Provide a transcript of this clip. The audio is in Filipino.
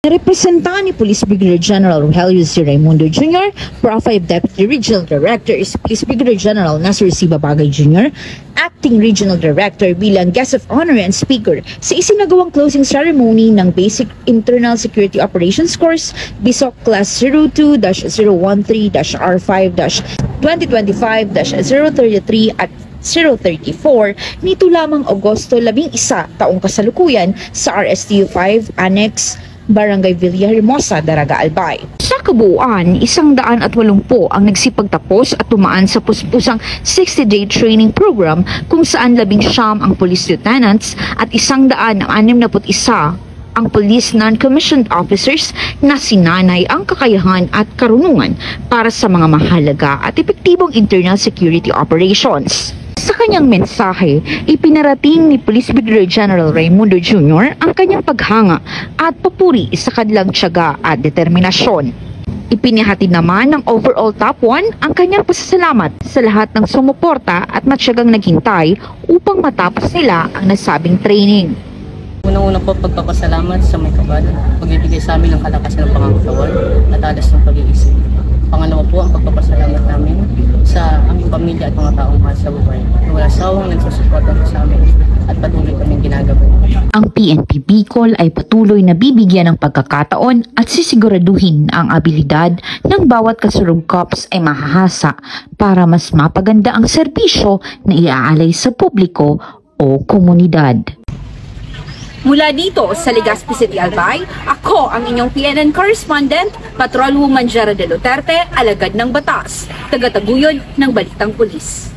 Representa ni Police Brigadier General Rogelio C. Raimundo Jr., Pro 5 Deputy Regional Director is Police Brigadier General Nasir C. Babagay Jr., Acting Regional Director bilang Guest of Honor and Speaker sa isinagawang closing ceremony ng Basic Internal Security Operations Course BISOC Class 02-013-R5-2025-033 at 034 nito lamang Agosto 11 taong kasalukuyan sa RSTU 5 Annex Barangay Villahermosa, Daraga, Albay. Sa kabuuan, 180 ang nagsipagtapos at tumaan sa puspusang 60-day training program kung saan 19 ang police lieutenants at 161 ang police non-commissioned officers na sinanay ang kakayahan at karunungan para sa mga mahalaga at epektibong internal security operations. Sa kanyang mensahe, ipinarating ni Police Brigadier General Raimundo Jr. ang kanyang paghanga at papuri sa kanilang tiyaga at determinasyon. Ipinihatid naman ng overall top 1 ang kanyang pasasalamat sa lahat ng sumuporta at matyagang naghintay upang matapos nila ang nasabing training. Unang-una po, pagpapasalamat sa may kabal, pagbibigay sa amin ng kalakasan ng pangangatawan at alas ng pag-iisip. Pangalawa po, ang pagpapasalamat namin sa aming pamilya at mga taong mahal sa buhay na wala sawang nagsusuporta sa amin at patuloy kaming ginagawa. Ang PNP Bicol ay patuloy na bibigyan ng pagkakataon at sisiguraduhin ang abilidad ng bawat kasurug cops ay mahahasa para mas mapaganda ang serbisyo na iaalay sa publiko o komunidad. Mula dito sa Legazpi City, Albay, ako ang inyong PNN correspondent, Patrolwoman Jara de Duterte, alagad ng batas, tagataguyod ng Balitang Pulis.